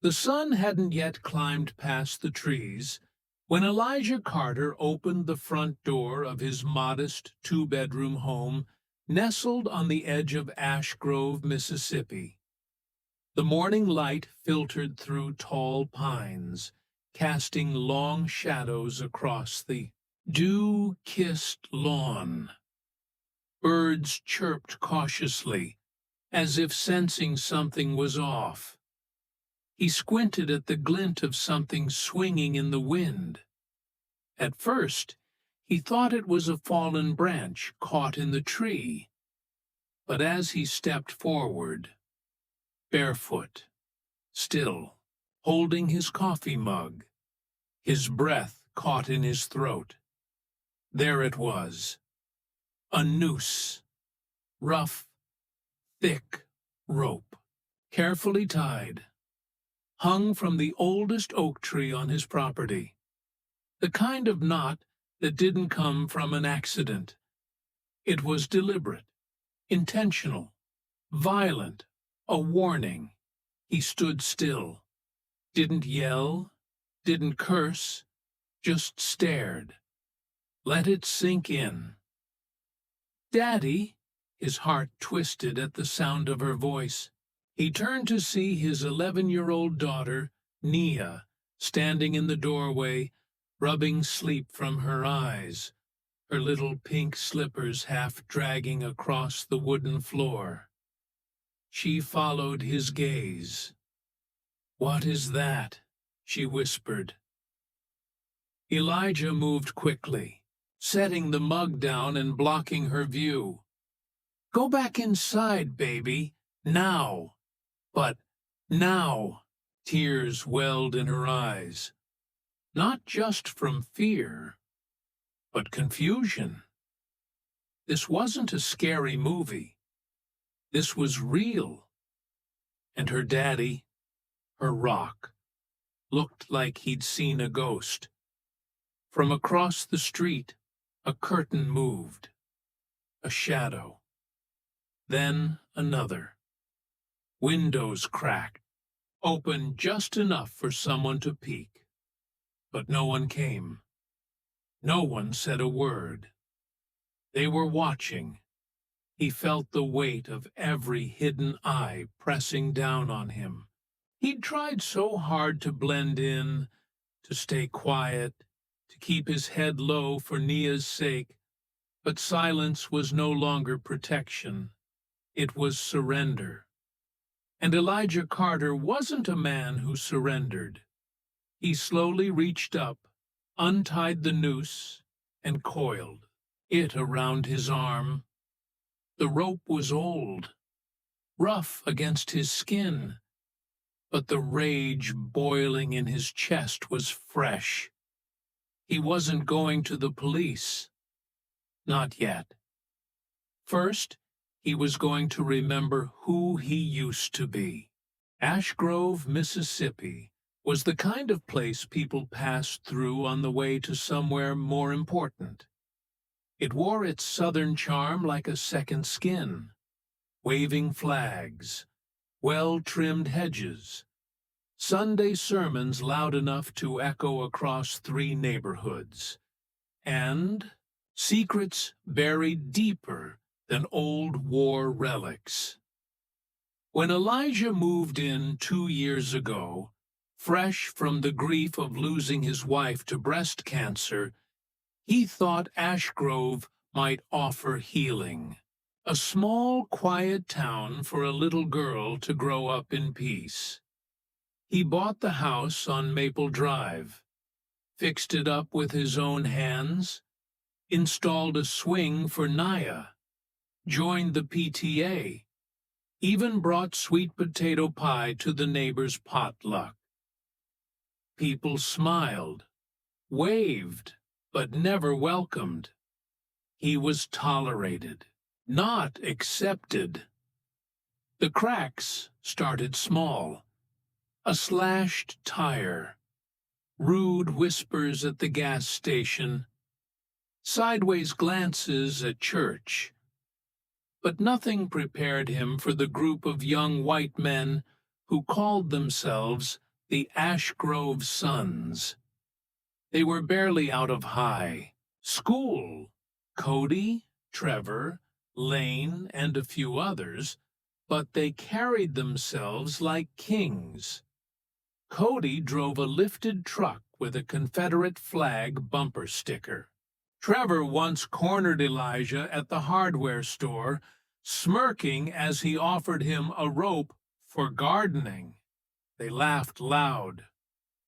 The sun hadn't yet climbed past the trees when Elijah Carter opened the front door of his modest two-bedroom home nestled on the edge of Ash Grove, Mississippi. The morning light filtered through tall pines, casting long shadows across the dew-kissed lawn. Birds chirped cautiously, as if sensing something was off. He squinted at the glint of something swinging in the wind. At first, he thought it was a fallen branch caught in the tree. But as he stepped forward, barefoot, still, holding his coffee mug, his breath caught in his throat, there it was, a noose, rough, thick rope, carefully tied, hung from the oldest oak tree on his property, the kind of knot that didn't come from an accident. It was deliberate, intentional, violent, a warning. He stood still, didn't yell, didn't curse, just stared. Let it sink in. "Daddy," his heart twisted at the sound of her voice. He turned to see his 11-year-old daughter, Nia, standing in the doorway, rubbing sleep from her eyes, her little pink slippers half dragging across the wooden floor. She followed his gaze. "What is that?" she whispered. Elijah moved quickly, setting the mug down and blocking her view. "Go back inside, baby, now." But now, tears welled in her eyes, not just from fear, but confusion. This wasn't a scary movie. This was real. And her daddy, her rock, looked like he'd seen a ghost. From across the street, a curtain moved, a shadow, then another. Windows cracked, open just enough for someone to peek. But no one came. No one said a word. They were watching. He felt the weight of every hidden eye pressing down on him. He'd tried so hard to blend in, to stay quiet, to keep his head low for Nia's sake, but silence was no longer protection. It was surrender. And Elijah Carter wasn't a man who surrendered. He slowly reached up, untied the noose, and coiled it around his arm. The rope was old, rough against his skin, but the rage boiling in his chest was fresh. He wasn't going to the police. Not yet. First, he was going to remember who he used to be. Ash Grove, Mississippi, was the kind of place people passed through on the way to somewhere more important. It wore its southern charm like a second skin. Waving flags, well-trimmed hedges, Sunday sermons loud enough to echo across 3 neighborhoods, and secrets buried deeper than old war relics. When Elijah moved in 2 years ago, fresh from the grief of losing his wife to breast cancer, he thought Ash Grove might offer healing. A small, quiet town for a little girl to grow up in peace. He bought the house on Maple Drive, fixed it up with his own hands, installed a swing for Nia, joined the PTA, even brought sweet potato pie to the neighbors' potluck. People smiled, waved, but never welcomed. He was tolerated, not accepted. The cracks started small. A slashed tire, rude whispers at the gas station, sideways glances at church. But nothing prepared him for the group of young white men who called themselves the Ash Grove Sons. They were barely out of high school. Cody, Trevor, Lane, and a few others, but they carried themselves like kings. Cody drove a lifted truck with a Confederate flag bumper sticker. Trevor once cornered Elijah at the hardware store, smirking as he offered him a rope for gardening. They laughed loud,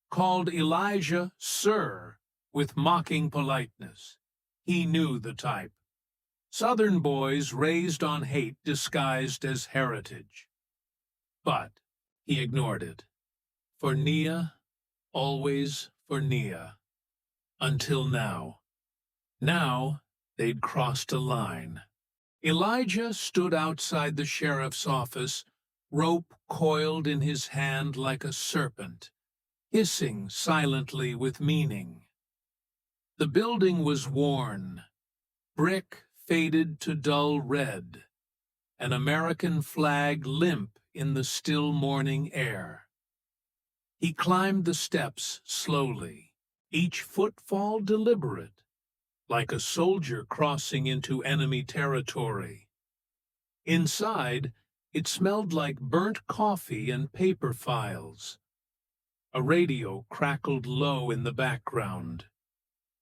called Elijah Sir with mocking politeness. He knew the type. Southern boys raised on hate disguised as heritage. But he ignored it. For Nia, always for Nia. Until now. Now they'd crossed a line. Elijah stood outside the sheriff's office, rope coiled in his hand like a serpent, hissing silently with meaning. The building was worn, brick faded to dull red, an American flag limp in the still morning air. He climbed the steps slowly, each footfall deliberate, like a soldier crossing into enemy territory. Inside, it smelled like burnt coffee and paper files. A radio crackled low in the background.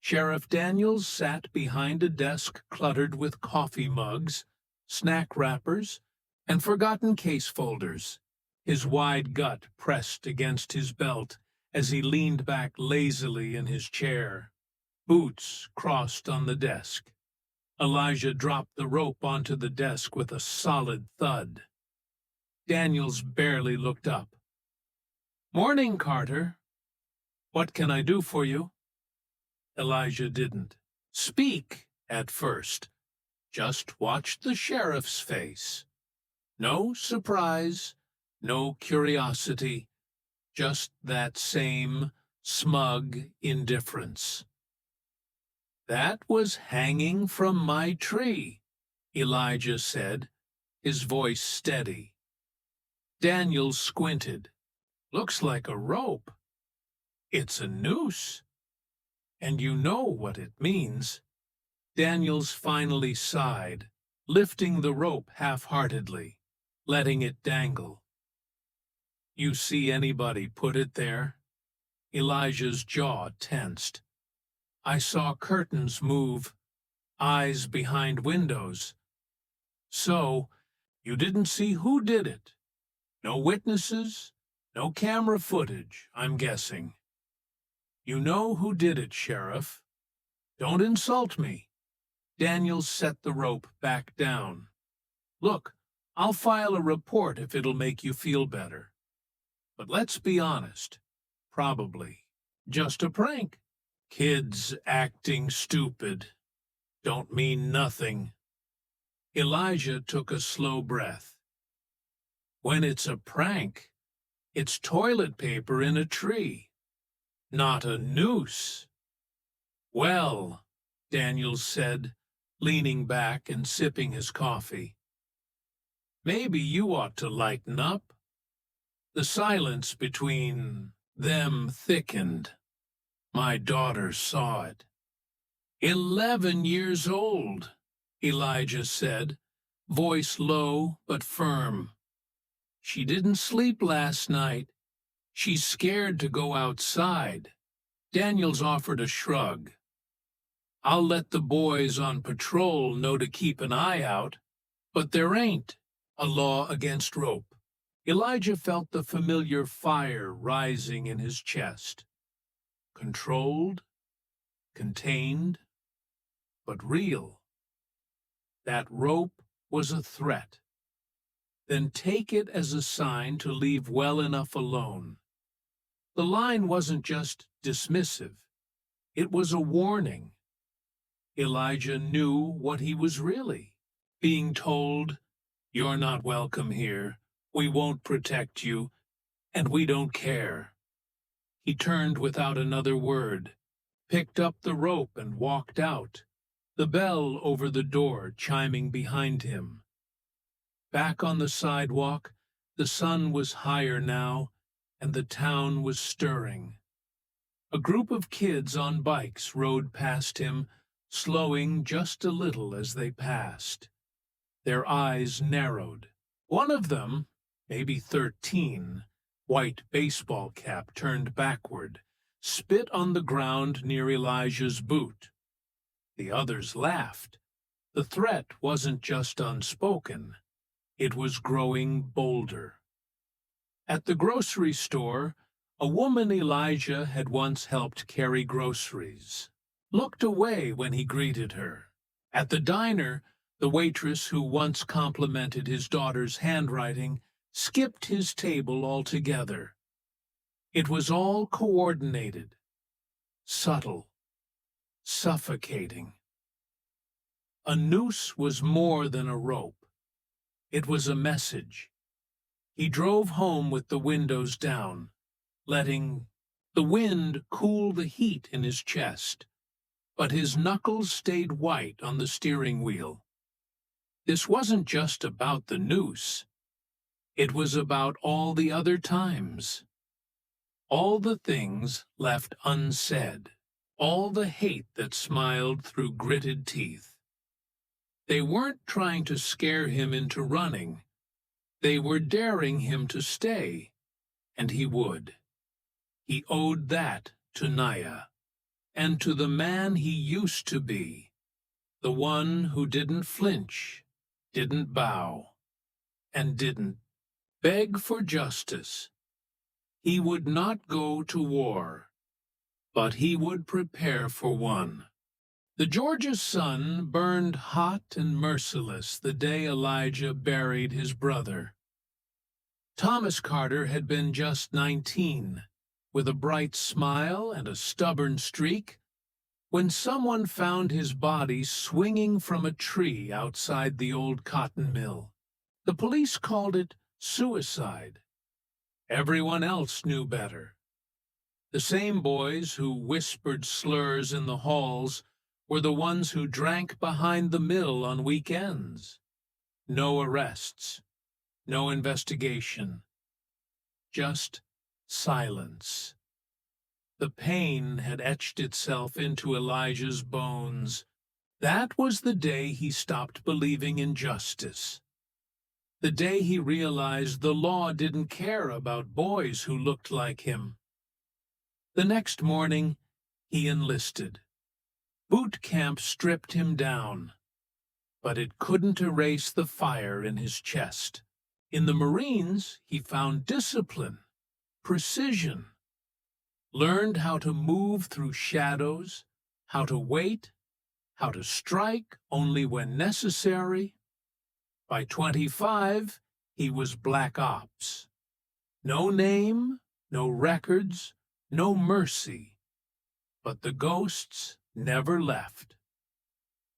Sheriff Daniels sat behind a desk cluttered with coffee mugs, snack wrappers, and forgotten case folders, his wide gut pressed against his belt as he leaned back lazily in his chair. Boots crossed on the desk. Elijah dropped the rope onto the desk with a solid thud. Daniels barely looked up. "Morning, Carter. What can I do for you?" Elijah didn't speak at first, just watched the sheriff's face. No surprise, no curiosity, just that same smug indifference. "That was hanging from my tree," Elijah said, his voice steady. Daniels squinted. "Looks like a rope." "It's a noose. And you know what it means." Daniels finally sighed, lifting the rope half-heartedly, letting it dangle. "You see anybody put it there?" Elijah's jaw tensed. "I saw curtains move, eyes behind windows." "So, you didn't see who did it? No witnesses, no camera footage, I'm guessing." "You know who did it, Sheriff. Don't insult me." Daniels set the rope back down. "Look, I'll file a report if it'll make you feel better. But let's be honest, probably just a prank. Kids acting stupid. Don't mean nothing." Elijah took a slow breath. "When it's a prank, it's toilet paper in a tree, not a noose." "Well," Daniels said, leaning back and sipping his coffee, "maybe you ought to lighten up." The silence between them thickened. "My daughter saw it." 11 years old, Elijah said, voice low but firm. "She didn't sleep last night. She's scared to go outside." Daniels offered a shrug. "I'll let the boys on patrol know to keep an eye out, but there ain't a law against rope." Elijah felt the familiar fire rising in his chest. Controlled, contained, but real. That rope was a threat. Then take it as a sign to leave well enough alone. The line wasn't just dismissive. It was a warning. Elijah knew what he was really. Being told, "You're not welcome here, we won't protect you, and we don't care." He turned without another word, picked up the rope and walked out, the bell over the door chiming behind him. Back on the sidewalk, the sun was higher now, and the town was stirring. A group of kids on bikes rode past him, slowing just a little as they passed. Their eyes narrowed. One of them, maybe 13, white baseball cap turned backward, spit on the ground near Elijah's boot. The others laughed. The threat wasn't just unspoken. It was growing bolder. At the grocery store, a woman Elijah had once helped carry groceries looked away when he greeted her. At the diner, the waitress who once complimented his daughter's handwriting skipped his table altogether. It was all coordinated, subtle, suffocating. A noose was more than a rope. It was a message. He drove home with the windows down, letting the wind cool the heat in his chest, but his knuckles stayed white on the steering wheel. This wasn't just about the noose. It was about all the other times. All the things left unsaid. All the hate that smiled through gritted teeth. They weren't trying to scare him into running. They were daring him to stay, and he would. He owed that to Naya, and to the man he used to be, the one who didn't flinch, didn't bow, and didn't beg for justice. He would not go to war, but he would prepare for one. The Georgia sun burned hot and merciless the day Elijah buried his brother. Thomas Carter had been just 19, with a bright smile and a stubborn streak, when someone found his body swinging from a tree outside the old cotton mill. The police called it suicide. Everyone else knew better. The same boys who whispered slurs in the halls were the ones who drank behind the mill on weekends. No arrests, no investigation, just silence. The pain had etched itself into Elijah's bones. That was the day he stopped believing in justice. The day he realized the law didn't care about boys who looked like him. The next morning, he enlisted. Boot camp stripped him down, but it couldn't erase the fire in his chest. In the Marines, he found discipline, precision, learned how to move through shadows, how to wait, how to strike only when necessary. By 25, he was Black Ops. No name, no records, no mercy. But the ghosts never left.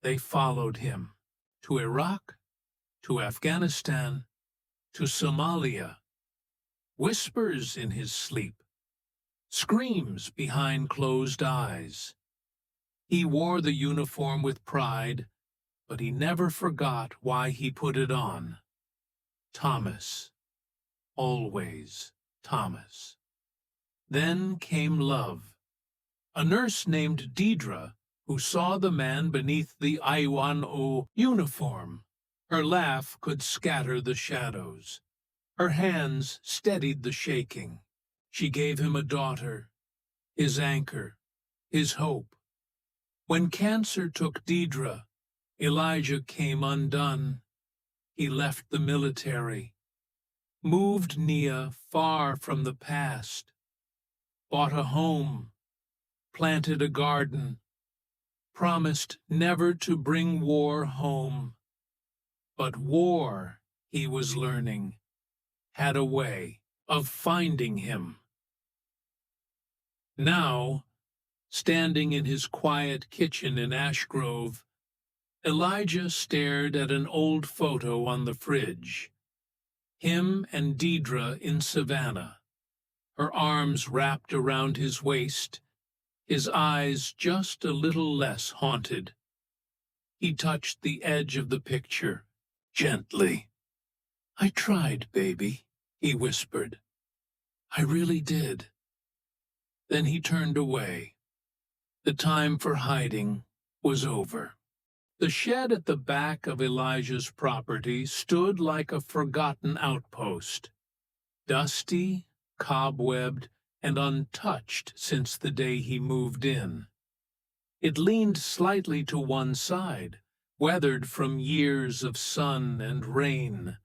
They followed him to Iraq, to Afghanistan, to Somalia. Whispers in his sleep, screams behind closed eyes. He wore the uniform with pride, but he never forgot why he put it on. Thomas. Always Thomas. Then came love. A nurse named Deidre, who saw the man beneath the Iwan-O uniform. Her laugh could scatter the shadows. Her hands steadied the shaking. She gave him a daughter, his anchor, his hope. When cancer took Deidre, Elijah came undone. He left the military, moved Nia far from the past, bought a home, planted a garden, promised never to bring war home. But war, he was learning, had a way of finding him. Now, standing in his quiet kitchen in Ashgrove, Elijah stared at an old photo on the fridge. Him and Deidre in Savannah, her arms wrapped around his waist, his eyes just a little less haunted. He touched the edge of the picture, gently. "I tried, baby," he whispered. I really did. Then he turned away. The time for hiding was over. The shed at the back of Elijah's property stood like a forgotten outpost, dusty, cobwebbed, and untouched since the day he moved in. It leaned slightly to one side, weathered from years of sun and rain,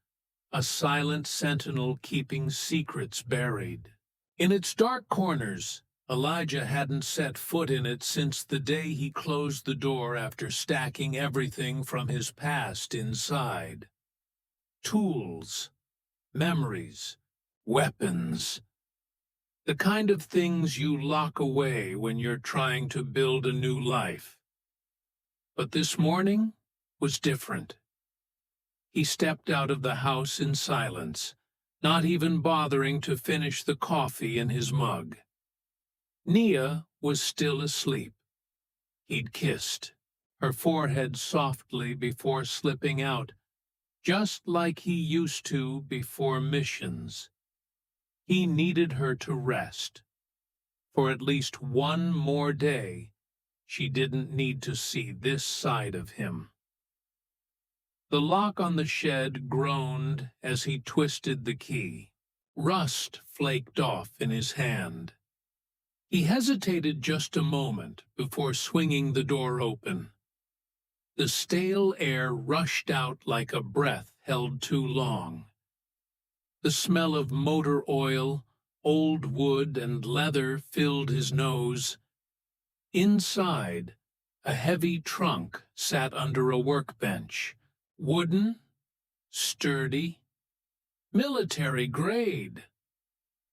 a silent sentinel keeping secrets buried. In its dark corners, Elijah hadn't set foot in it since the day he closed the door after stacking everything from his past inside. Tools, memories, weapons. The kind of things you lock away when you're trying to build a new life. But this morning was different. He stepped out of the house in silence, not even bothering to finish the coffee in his mug. Nia was still asleep. He'd kissed her forehead softly before slipping out, just like he used to before missions. He needed her to rest. For at least one more day, she didn't need to see this side of him. The lock on the shed groaned as he twisted the key. Rust flaked off in his hand. He hesitated just a moment before swinging the door open. The stale air rushed out like a breath held too long. The smell of motor oil, old wood, and leather filled his nose. Inside, a heavy trunk sat under a workbench, wooden, sturdy, military grade.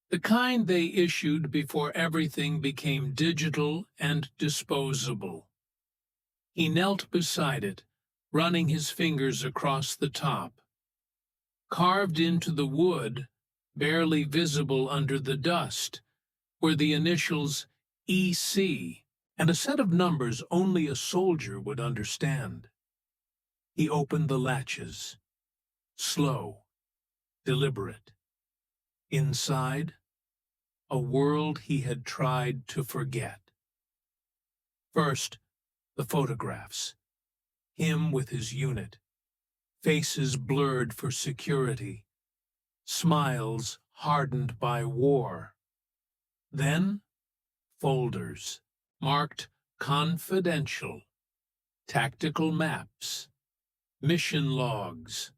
The kind they issued before everything became digital and disposable. He knelt beside it, running his fingers across the top. Carved into the wood, barely visible under the dust, were the initials EC and a set of numbers only a soldier would understand. He opened the latches, slow, deliberate. Inside, a world he had tried to forget. First, the photographs. Him with his unit, faces blurred for security, smiles hardened by war. Then, folders, marked confidential, tactical maps, mission logs,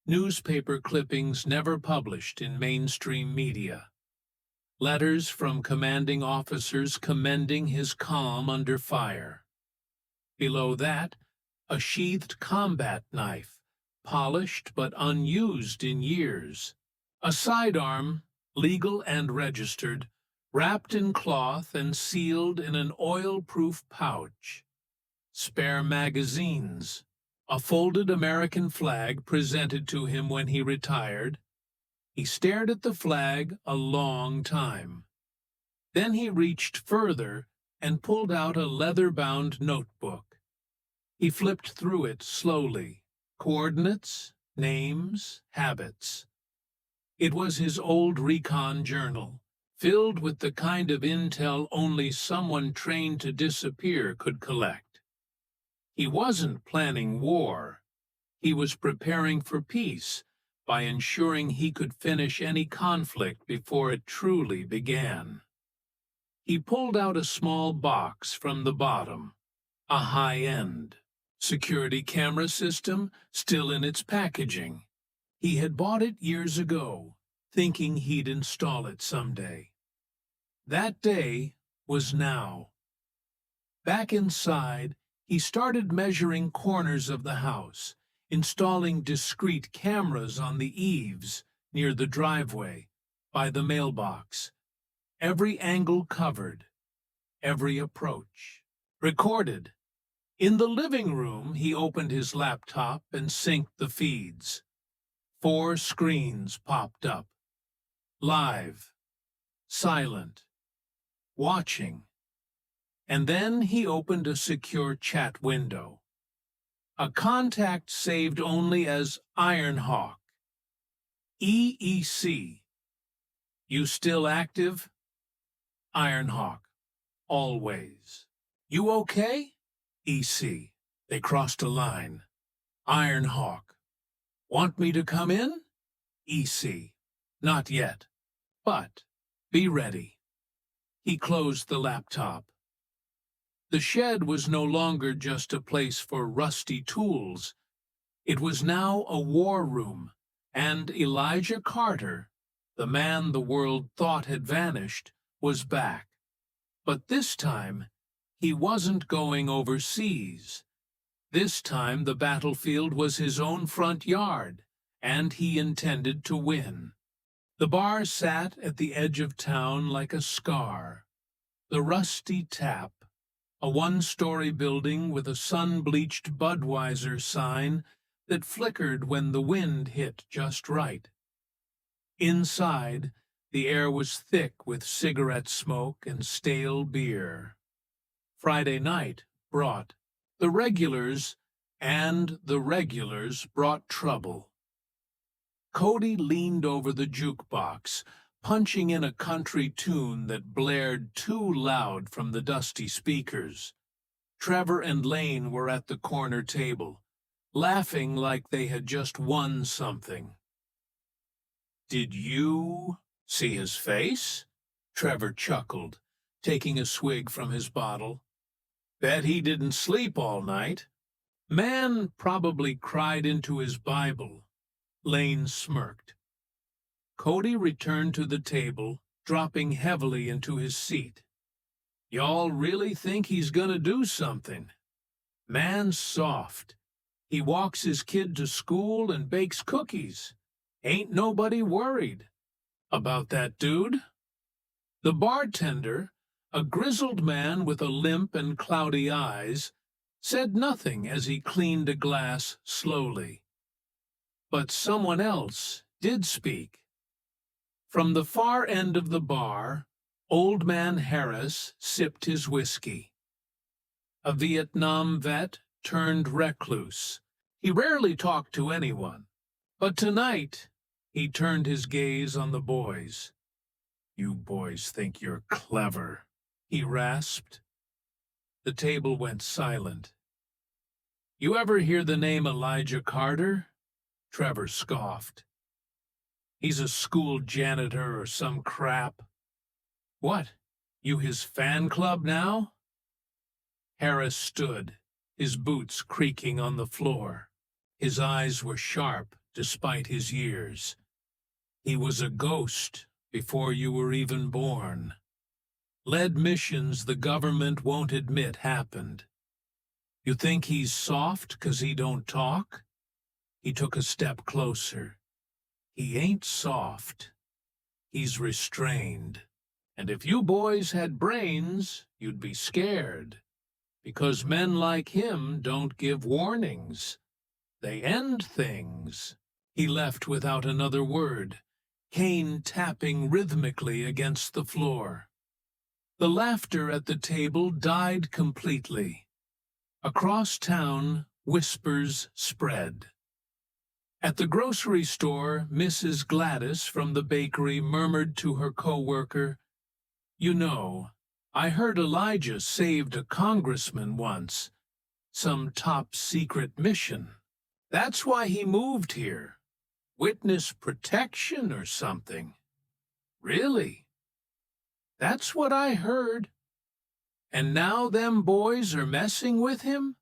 newspaper clippings never published in mainstream media, letters from commanding officers commending his calm under fire. Below that, a sheathed combat knife, polished but unused in years, a sidearm, legal and registered, wrapped in cloth and sealed in an oil-proof pouch, spare magazines, a folded American flag presented to him when he retired. He stared at the flag a long time. Then he reached further and pulled out a leather-bound notebook. He flipped through it slowly. Coordinates, names, habits. It was his old recon journal, filled with the kind of intel only someone trained to disappear could collect. He wasn't planning war. He was preparing for peace by ensuring he could finish any conflict before it truly began. He pulled out a small box from the bottom, a high-end security camera system still in its packaging. He had bought it years ago, thinking he'd install it someday. That day was now. Back inside, he started measuring corners of the house, installing discrete cameras on the eaves, near the driveway, by the mailbox. Every angle covered, every approach recorded. In the living room, he opened his laptop and synced the feeds. 4 screens popped up. Live, silent, watching. And then he opened a secure chat window. A contact saved only as Ironhawk. EEC. You still active? Ironhawk. Always. You okay? EC. They crossed a line. Ironhawk. Want me to come in? EC. Not yet. But be ready. He closed the laptop. The shed was no longer just a place for rusty tools. It was now a war room, and Elijah Carter, the man the world thought had vanished, was back. But this time, he wasn't going overseas. This time the battlefield was his own front yard, and he intended to win. The bar sat at the edge of town like a scar. The rusty tap, a one-story building with a sun-bleached Budweiser sign that flickered when the wind hit just right. Inside, the air was thick with cigarette smoke and stale beer. Friday night brought the regulars, and the regulars brought trouble. Cody leaned over the jukebox, punching in a country tune that blared too loud from the dusty speakers. Trevor and Lane were at the corner table, laughing like they had just won something. "Did you see his face?" Trevor chuckled, taking a swig from his bottle. "Bet he didn't sleep all night. Man probably cried into his Bible." Lane smirked. Cody returned to the table, dropping heavily into his seat. "Y'all really think he's gonna do something? Man's soft. He walks his kid to school and bakes cookies. Ain't nobody worried about that dude." The bartender, a grizzled man with a limp and cloudy eyes, said nothing as he cleaned a glass slowly. But someone else did speak. From the far end of the bar, Old Man Harris sipped his whiskey. A Vietnam vet turned recluse. He rarely talked to anyone, but tonight he turned his gaze on the boys. "You boys think you're clever," he rasped. The table went silent. "You ever hear the name Elijah Carter?" Trevor scoffed. "He's a school janitor or some crap." "What, you his fan club now?" Harris stood, his boots creaking on the floor. His eyes were sharp despite his years. "He was a ghost before you were even born. Led missions the government won't admit happened. You think he's soft 'cause he don't talk?" He took a step closer. "He ain't soft. He's restrained. And if you boys had brains, you'd be scared. Because men like him don't give warnings. They end things." He left without another word, cane tapping rhythmically against the floor. The laughter at the table died completely. Across town, whispers spread. At the grocery store, Mrs. Gladys from the bakery murmured to her co-worker, "You know, I heard Elijah saved a congressman once. Some top-secret mission. That's why he moved here. Witness protection or something." "Really?" "That's what I heard. And now them boys are messing with him?"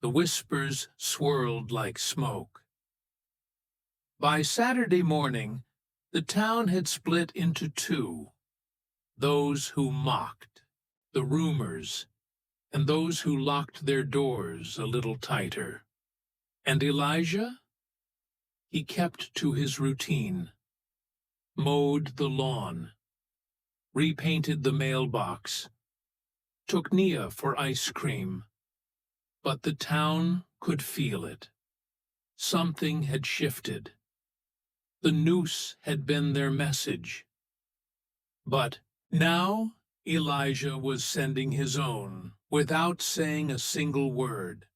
The whispers swirled like smoke. By Saturday morning, the town had split into two. Those who mocked, the rumors, and those who locked their doors a little tighter. And Elijah? He kept to his routine. Mowed the lawn. Repainted the mailbox. Took Nia for ice cream. But the town could feel it. Something had shifted. The noose had been their message. But now Elijah was sending his own, without saying a single word.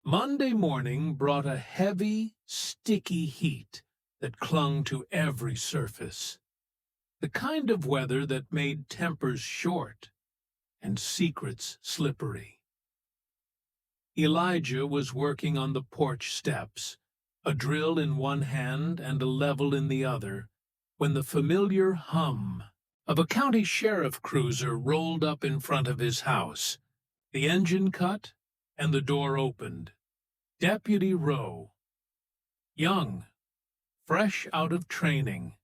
Monday morning brought a heavy, sticky heat that clung to every surface. the kind of weather that made tempers short and secrets slippery. Elijah was working on the porch steps, a drill in one hand and a level in the other, when the familiar hum of a county sheriff cruiser rolled up in front of his house. The engine cut, and the door opened. Deputy Rowe, young, fresh out of training,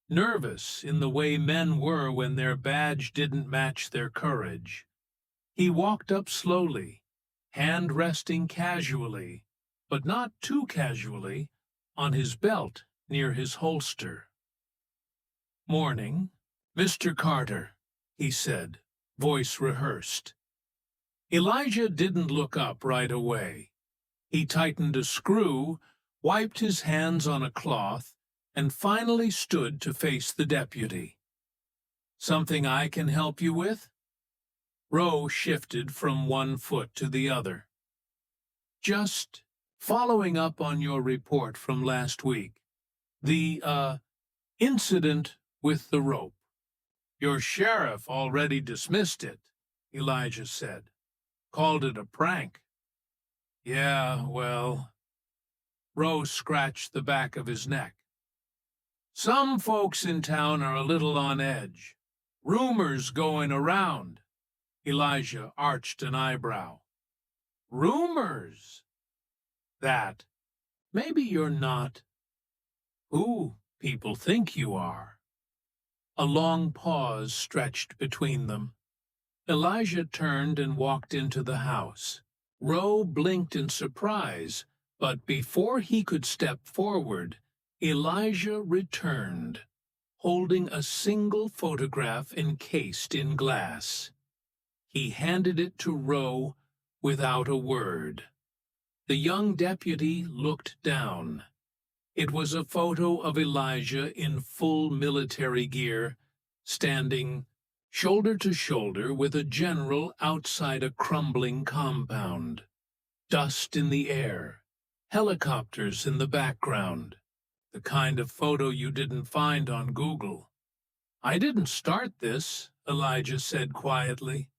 nervous in the way men were when their badge didn't match their courage. He walked up slowly, hand resting casually, but not too casually, on his belt near his holster. "Morning, Mr. Carter," he said, voice rehearsed. Elijah didn't look up right away. He tightened a screw, wiped his hands on a cloth, and finally stood to face the deputy. "Something I can help you with?" Rowe shifted from one foot to the other. "Just following up on your report from last week. The, incident with the rope." "Your sheriff already dismissed it," Elijah said. "Called it a prank." "Yeah, well..." Rowe scratched the back of his neck. "Some folks in town are a little on edge. Rumors going around." Elijah arched an eyebrow. "Rumors?" "That maybe you're not who people think you are." A long pause stretched between them. Elijah turned and walked into the house. Rowe blinked in surprise, but before he could step forward, Elijah returned, holding a single photograph encased in glass. He handed it to Rowe without a word. The young deputy looked down. It was a photo of Elijah in full military gear, standing shoulder to shoulder with a general outside a crumbling compound. Dust in the air, helicopters in the background, the kind of photo you didn't find on Google. "I didn't start this," Elijah said quietly,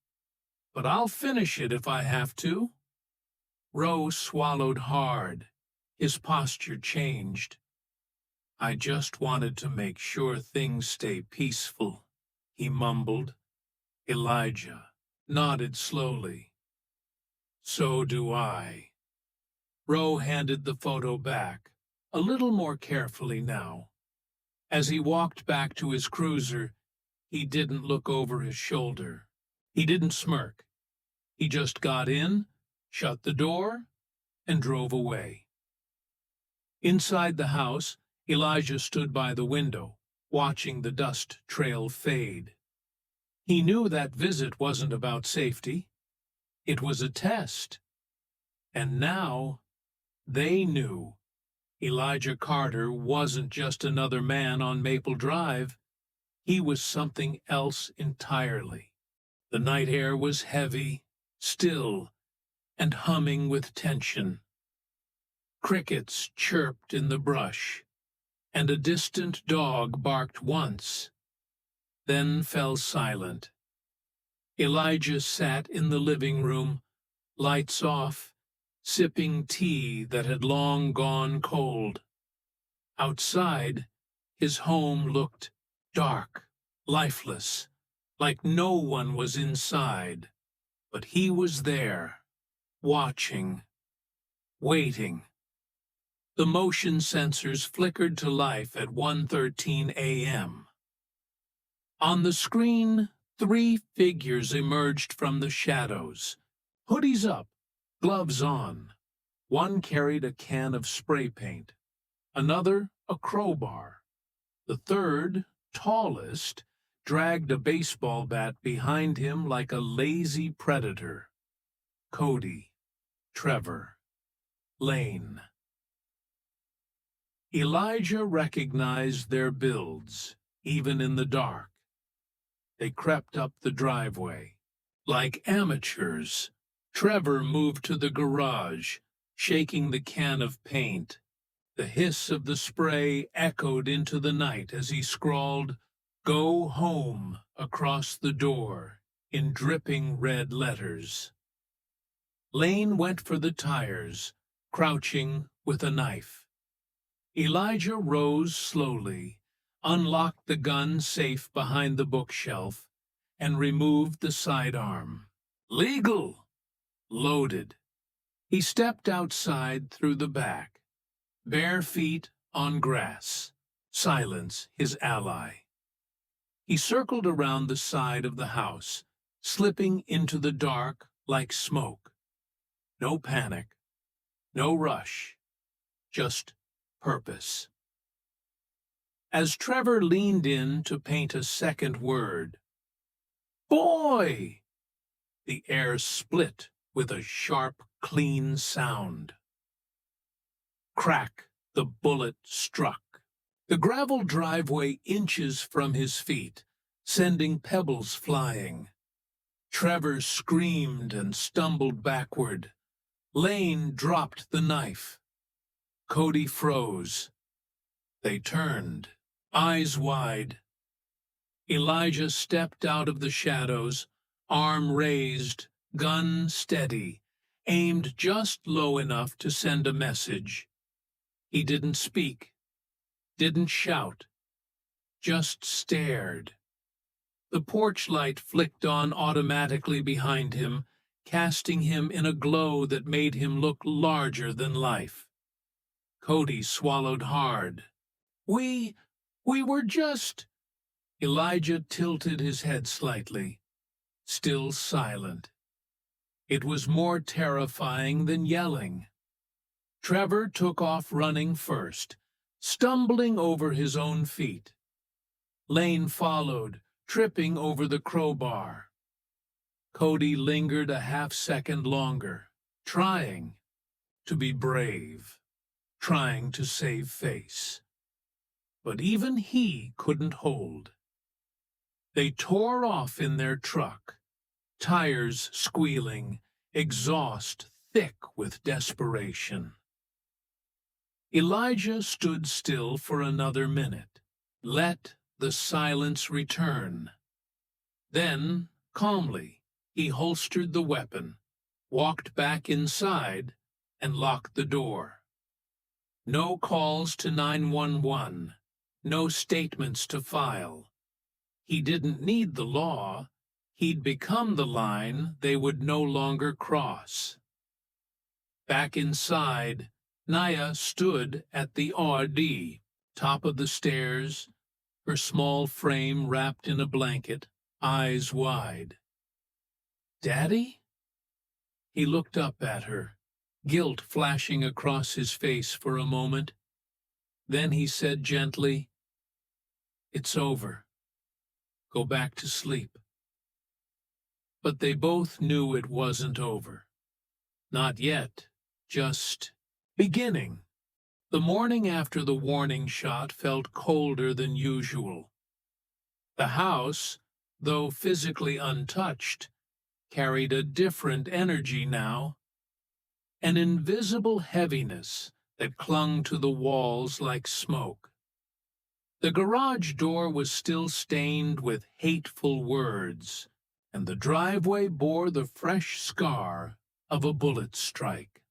"but I'll finish it if I have to." Rowe swallowed hard. His posture changed. "I just wanted to make sure things stay peaceful," he mumbled. Elijah nodded slowly. "So do I." Rowe handed the photo back, a little more carefully now. As he walked back to his cruiser, he didn't look over his shoulder. He didn't smirk. He just got in, shut the door, and drove away. Inside the house, Elijah stood by the window, watching the dust trail fade. He knew that visit wasn't about safety. It was a test. And now they knew Elijah Carter wasn't just another man on Maple Drive. He was something else entirely. The night air was heavy, still, and humming with tension. Crickets chirped in the brush, and a distant dog barked once, then fell silent. Elijah sat in the living room, lights off, sipping tea that had long gone cold. Outside, his home looked dark, lifeless, like no one was inside, but he was there, watching, waiting. The motion sensors flickered to life at 1:13 a.m. On the screen, 3 figures emerged from the shadows, hoodies up, gloves on. One carried a can of spray paint, another a crowbar. The third, tallest, dragged a baseball bat behind him like a lazy predator. Cody, Trevor, Lane. Elijah recognized their builds, even in the dark. They crept up the driveway. Like amateurs, Trevor moved to the garage, shaking the can of paint. The hiss of the spray echoed into the night as he scrawled, Go home across the door in dripping red letters. Lane went for the tires, crouching with a knife. Elijah rose slowly, unlocked the gun safe behind the bookshelf, and removed the sidearm. Legal! Loaded. He stepped outside through the back, bare feet on grass. Silence his ally. He circled around the side of the house, slipping into the dark like smoke. No panic, no rush, just purpose. As Trevor leaned in to paint a second word, "Boy!" the air split with a sharp, clean sound. Crack, the bullet struck. The gravel driveway inches from his feet, sending pebbles flying. Trevor screamed and stumbled backward. Lane dropped the knife. Cody froze. They turned, eyes wide. Elijah stepped out of the shadows, arm raised, gun steady, aimed just low enough to send a message. He didn't speak, didn't shout, just stared. The porch light flicked on automatically behind him, casting him in a glow that made him look larger than life. Cody swallowed hard. We were just... Elijah tilted his head slightly, still silent. It was more terrifying than yelling. Trevor took off running first, stumbling over his own feet. Lane followed, tripping over the crowbar. Cody lingered a half-second longer, trying to be brave, trying to save face. But even he couldn't hold. They tore off in their truck, tires squealing, exhaust thick with desperation. Elijah stood still for another minute, let the silence return. Then, calmly, he holstered the weapon, walked back inside, and locked the door. No calls to 911, no statements to file. He didn't need the law. He'd become the line they would no longer cross. Back inside, Naya stood at the RD, top of the stairs, her small frame wrapped in a blanket, eyes wide. "Daddy?" He looked up at her, guilt flashing across his face for a moment. Then he said gently, "It's over. Go back to sleep." But they both knew it wasn't over. Not yet, just beginning. The morning after the warning shot felt colder than usual. The house, though physically untouched, carried a different energy now, an invisible heaviness that clung to the walls like smoke. The garage door was still stained with hateful words, and the driveway bore the fresh scar of a bullet strike.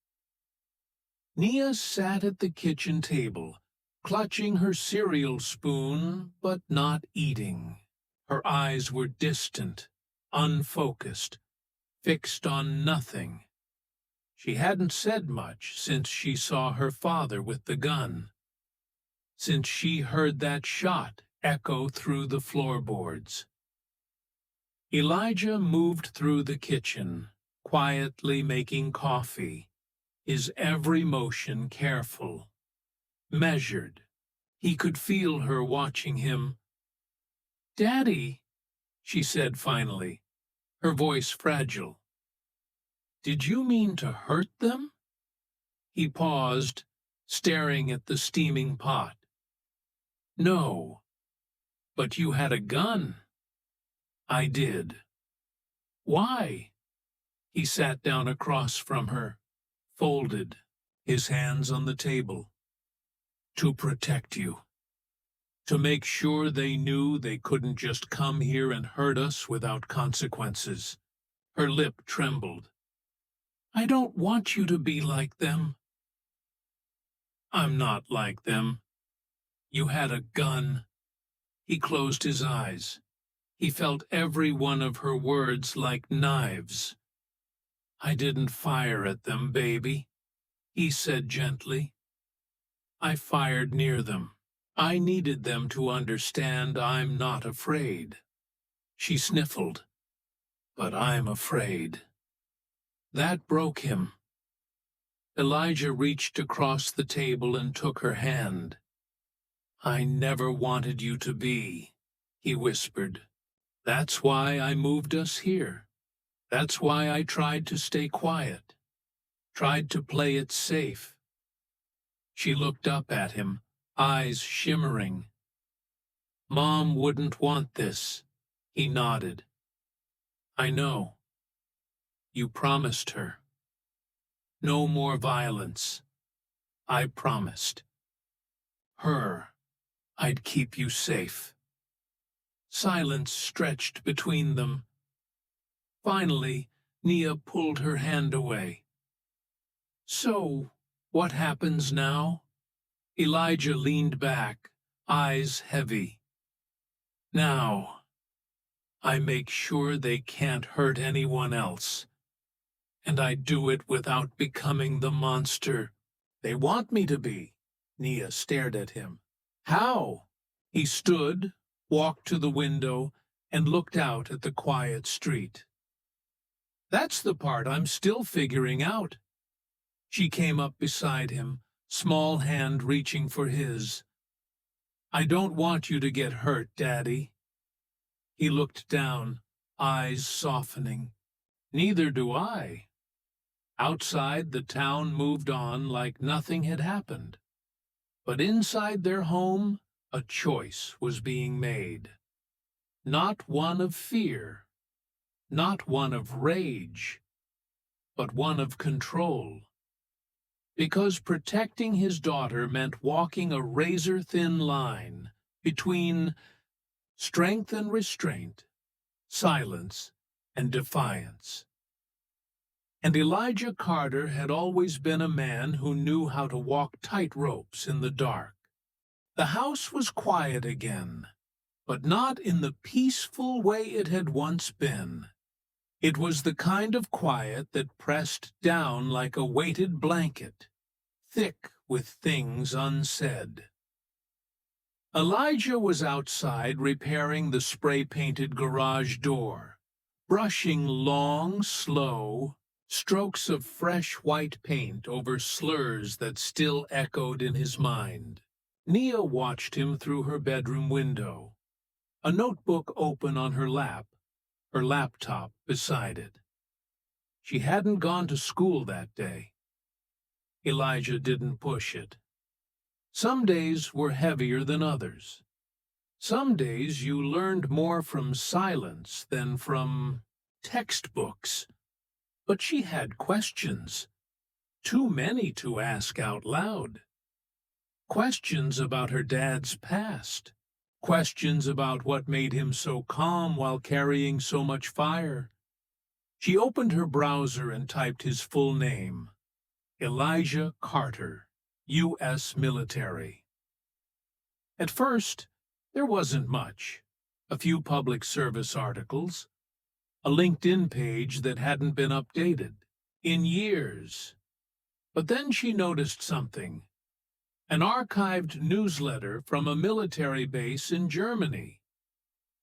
Nia sat at the kitchen table, clutching her cereal spoon, but not eating. Her eyes were distant, unfocused, fixed on nothing. She hadn't said much since she saw her father with the gun, since she heard that shot echo through the floorboards. Elijah moved through the kitchen, quietly making coffee, his every motion careful, measured. He could feel her watching him. "Daddy," she said finally, her voice fragile. "Did you mean to hurt them?" He paused, staring at the steaming pot. "No, but you had a gun." "I did." "Why?" He sat down across from her, folded, his hands on the table. "To protect you. to make sure they knew they couldn't just come here and hurt us without consequences. Her lip trembled. I don't want you to be like them. I'm not like them. You had a gun. He closed his eyes. He felt every one of her words like knives. I didn't fire at them, baby, he said gently. I fired near them. I needed them to understand I'm not afraid. She sniffled. But I'm afraid. That broke him. Elijah reached across the table and took her hand. I never wanted you to be, he whispered. That's why I moved us here. That's why I tried to stay quiet, tried to play it safe. She looked up at him, eyes shimmering. Mom wouldn't want this, he nodded. I know. You promised her. No more violence. I promised. Her. I'd keep you safe. Silence stretched between them. Finally, Nia pulled her hand away. So, what happens now? Elijah leaned back, eyes heavy. Now, I make sure they can't hurt anyone else. And I do it without becoming the monster they want me to be. Nia stared at him. How? He stood, walked to the window, and looked out at the quiet street. That's the part I'm still figuring out. She came up beside him, small hand reaching for his. I don't want you to get hurt, Daddy. He looked down, eyes softening. Neither do I. Outside, the town moved on like nothing had happened. But inside their home, a choice was being made. Not one of fear, not one of rage, but one of control. Because protecting his daughter meant walking a razor-thin line between strength and restraint, silence and defiance. And Elijah Carter had always been a man who knew how to walk tight ropes in the dark. The house was quiet again, but not in the peaceful way it had once been. It was the kind of quiet that pressed down like a weighted blanket, thick with things unsaid. Elijah was outside repairing the spray-painted garage door, brushing long, slow strokes of fresh white paint over slurs that still echoed in his mind. Nia watched him through her bedroom window, a notebook open on her lap, her laptop beside it. She hadn't gone to school that day. Elijah didn't push it. Some days were heavier than others. Some days you learned more from silence than from textbooks. But she had questions, too many to ask out loud. Questions about her dad's past, questions about what made him so calm while carrying so much fire. She opened her browser and typed his full name, Elijah Carter, U.S. military. At first, there wasn't much. A few public service articles, a LinkedIn page that hadn't been updated in years. But then she noticed something. An archived newsletter from a military base in Germany.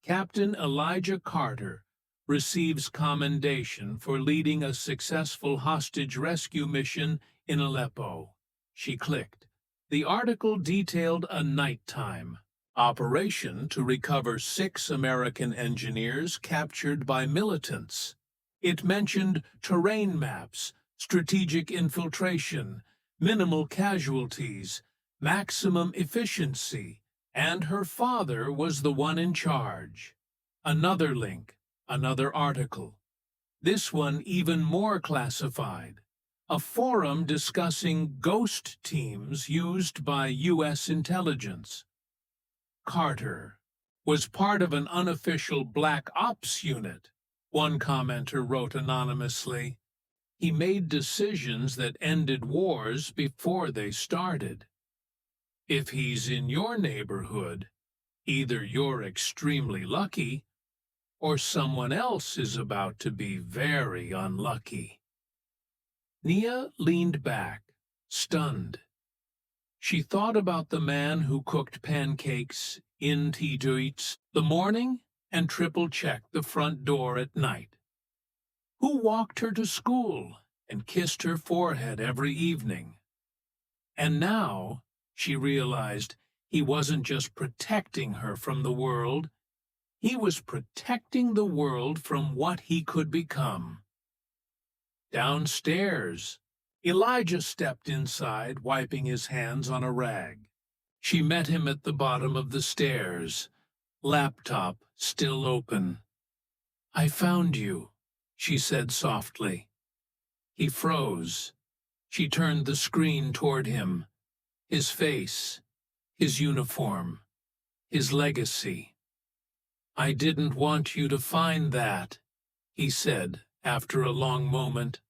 Captain Elijah Carter receives commendation for leading a successful hostage rescue mission in Aleppo. She clicked. The article detailed a nighttime operation to recover 6 American engineers captured by militants. It mentioned terrain maps, strategic infiltration, minimal casualties, maximum efficiency, and her father was the one in charge. Another link, another article. This one even more classified. A forum discussing ghost teams used by U.S. intelligence. Carter was part of an unofficial Black Ops unit, one commenter wrote anonymously. He made decisions that ended wars before they started. If he's in your neighborhood, either you're extremely lucky or someone else is about to be very unlucky. Nia leaned back, stunned. She thought about the man who cooked pancakes, intimidate, the morning and triple-checked the front door at night, who walked her to school and kissed her forehead every evening. And now she realized he wasn't just protecting her from the world, he was protecting the world from what he could become. Downstairs, Elijah stepped inside, wiping his hands on a rag. She met him at the bottom of the stairs, laptop still open. "I found you," she said softly. He froze. She turned the screen toward him. His face, his uniform, his legacy. "I didn't want you to find that," he said after a long moment.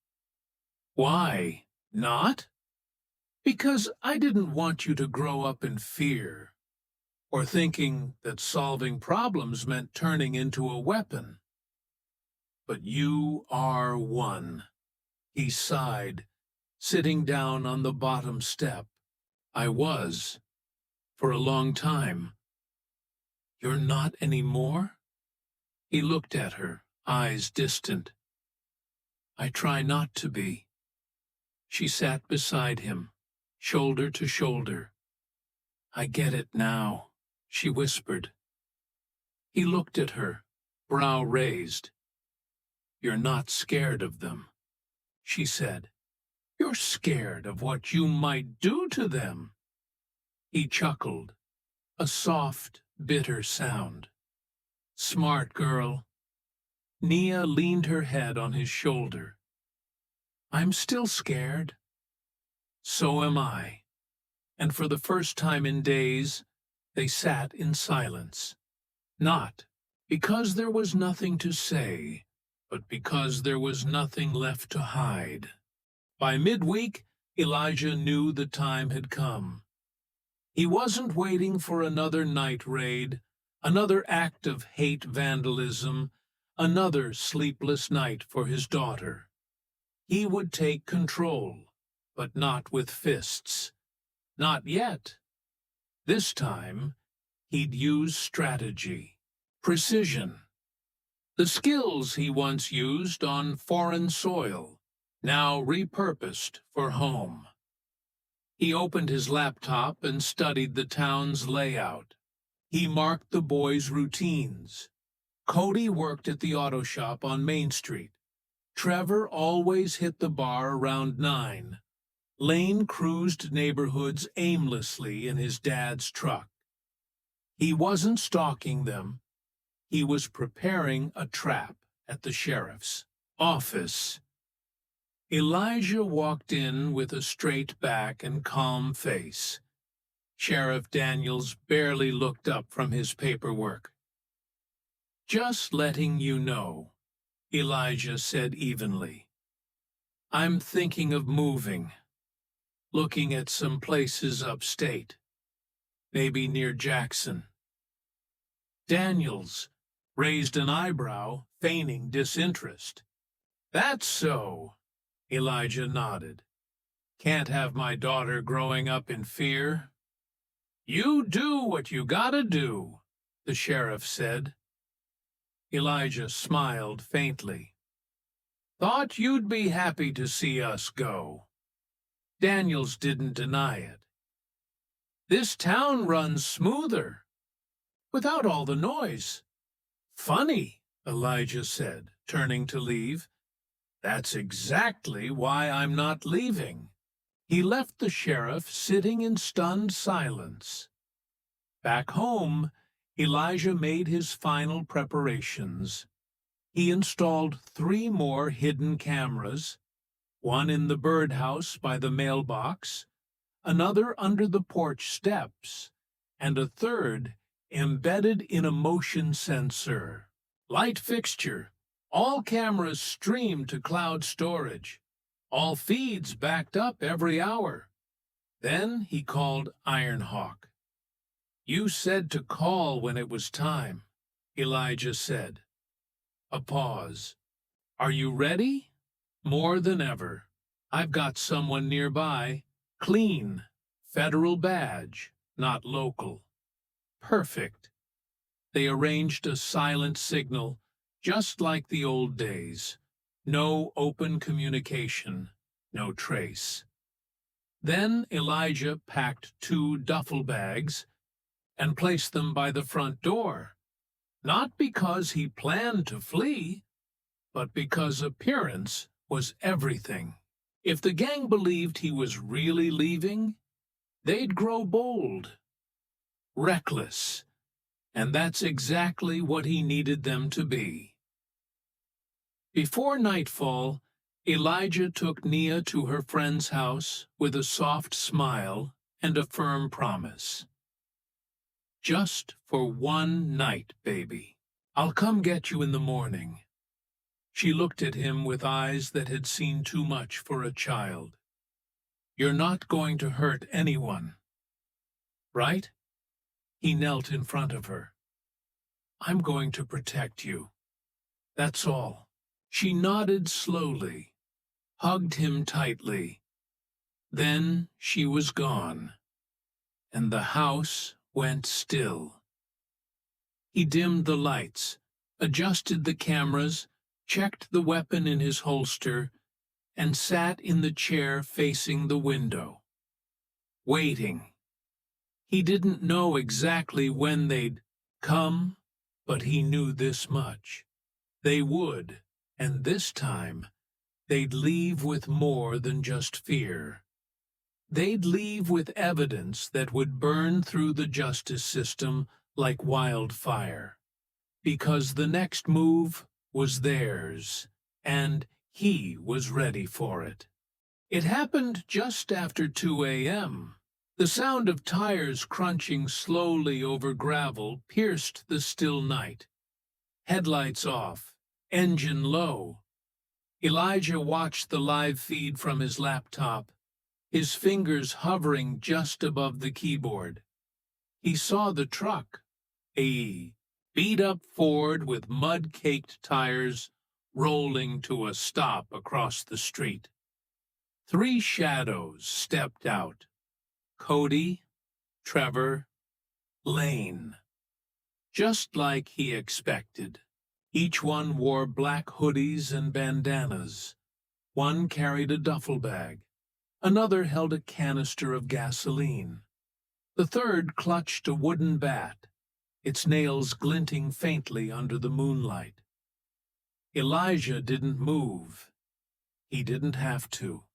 "Why not?" "Because I didn't want you to grow up in fear, or thinking that solving problems meant turning into a weapon. But you are one." He sighed, sitting down on the bottom step. "I was, for a long time." "You're not anymore?" He looked at her, eyes distant. "I try not to be." She sat beside him, shoulder to shoulder. "I get it now," she whispered. He looked at her, brow raised. "You're not scared of them," she said. "You're scared of what you might do to them." He chuckled, a soft, bitter sound. "Smart girl." Nia leaned her head on his shoulder. "I'm still scared." "So am I." And for the first time in days, they sat in silence. Not because there was nothing to say, but because there was nothing left to hide. By midweek, Elijah knew the time had come. He wasn't waiting for another night raid, another act of hate vandalism, another sleepless night for his daughter. He would take control, but not with fists. Not yet. This time, he'd use strategy, precision. The skills he once used on foreign soil, now repurposed for home. He opened his laptop and studied the town's layout. He marked the boys' routines. Cody worked at the auto shop on Main Street. Trevor always hit the bar around 9. Lane cruised neighborhoods aimlessly in his dad's truck. He wasn't stalking them. He was preparing a trap at the sheriff's office. Elijah walked in with a straight back and calm face. Sheriff Daniels barely looked up from his paperwork. "Just letting you know," Elijah said evenly. "I'm thinking of moving, looking at some places upstate, maybe near Jackson." Daniels raised an eyebrow, feigning disinterest. "That's so," Elijah nodded. "Can't have my daughter growing up in fear." "You do what you gotta do," the sheriff said. Elijah smiled faintly. "Thought you'd be happy to see us go." Daniels didn't deny it. "This town runs smoother, without all the noise." "Funny," Elijah said, turning to leave. "That's exactly why I'm not leaving." He left the sheriff sitting in stunned silence. Back home, Elijah made his final preparations. He installed 3 more hidden cameras, one in the birdhouse by the mailbox, another under the porch steps, and a third embedded in a motion sensor, light fixture, all cameras streamed to cloud storage, all feeds backed up every hour. Then he called Ironhawk. "You said to call when it was time," Elijah said. A pause. "Are you ready?" "More than ever. I've got someone nearby. Clean. Federal badge, not local." "Perfect." They arranged a silent signal, just like the old days. No open communication, no trace. Then Elijah packed 2 duffel bags and placed them by the front door, not because he planned to flee, but because appearance was everything. If the gang believed he was really leaving, they'd grow bold, reckless, and that's exactly what he needed them to be. Before nightfall, Elijah took Nia to her friend's house with a soft smile and a firm promise. "Just for one night, baby. I'll come get you in the morning." She looked at him with eyes that had seen too much for a child. "You're not going to hurt anyone, right?" He knelt in front of her. "I'm going to protect you. That's all." She nodded slowly, hugged him tightly. Then she was gone, and the house went still. He dimmed the lights, adjusted the cameras, checked the weapon in his holster, and sat in the chair facing the window, waiting. He didn't know exactly when they'd come, but he knew this much. They would, and this time they'd leave with more than just fear. They'd leave with evidence that would burn through the justice system like wildfire, because the next move was theirs, and he was ready for it. It happened just after 2 a.m. The sound of tires crunching slowly over gravel pierced the still night. Headlights off, engine low. Elijah watched the live feed from his laptop, his fingers hovering just above the keyboard. He saw the truck, a beat-up Ford with mud-caked tires, rolling to a stop across the street. 3 shadows stepped out: Cody, Trevor, Lane. Just like he expected. Each one wore black hoodies and bandanas. One carried a duffel bag. Another held a canister of gasoline. The third clutched a wooden bat, its nails glinting faintly under the moonlight. Elijah didn't move. He didn't have to.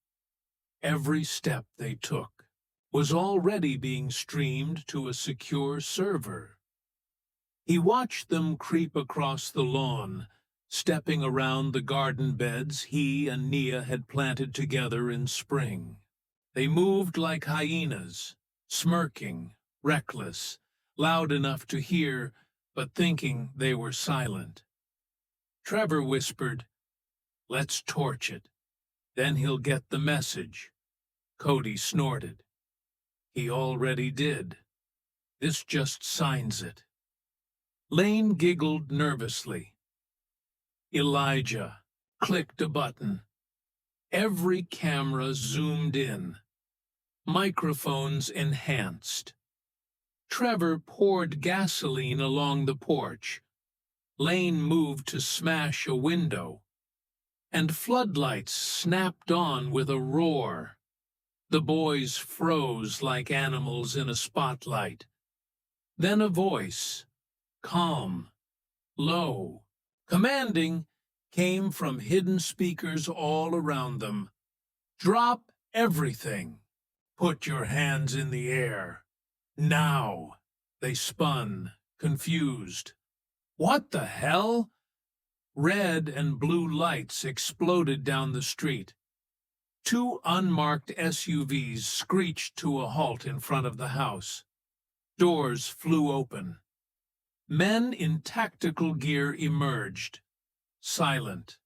Every step they took was already being streamed to a secure server. He watched them creep across the lawn, stepping around the garden beds he and Nia had planted together in spring. They moved like hyenas, smirking, reckless, loud enough to hear, but thinking they were silent. Trevor whispered, "Let's torch it. Then he'll get the message." Cody snorted. "He already did. This just signs it." Lane giggled nervously. Elijah clicked a button. Every camera zoomed in. Microphones enhanced. Trevor poured gasoline along the porch. Lane moved to smash a window. And floodlights snapped on with a roar. The boys froze like animals in a spotlight. Then a voice, calm, low, commanding, came from hidden speakers all around them. "Drop everything. Put your hands in the air. Now." They spun, confused. "What the hell?" Red and blue lights exploded down the street. 2 unmarked SUVs screeched to a halt in front of the house. Doors flew open. Men in tactical gear emerged, silent,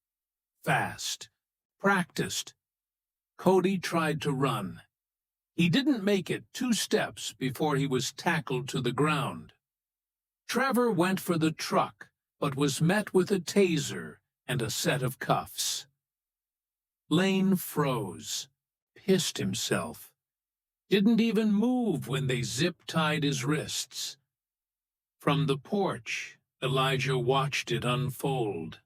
fast, practiced. Cody tried to run. He didn't make it 2 steps before he was tackled to the ground. Trevor went for the truck, but was met with a taser and a set of cuffs. Lane froze, pissed himself. Didn't even move when they zip-tied his wrists. From the porch, Elijah watched it unfold.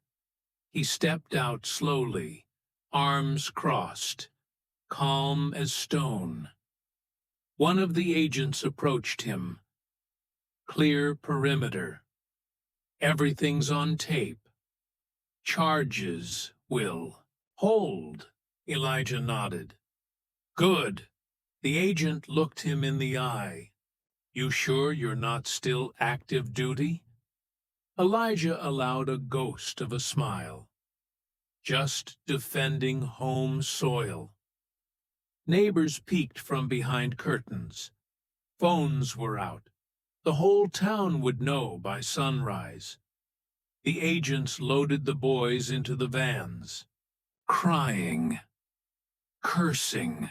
He stepped out slowly, arms crossed, calm as stone. One of the agents approached him. Clear perimeter. Everything's on tape. Charges, Will. Hold, Elijah nodded. Good. The agent looked him in the eye. You sure you're not still active duty? Elijah allowed a ghost of a smile. Just defending home soil. Neighbors peeked from behind curtains. Phones were out. The whole town would know by sunrise. The agents loaded the boys into the vans. Crying. Cursing.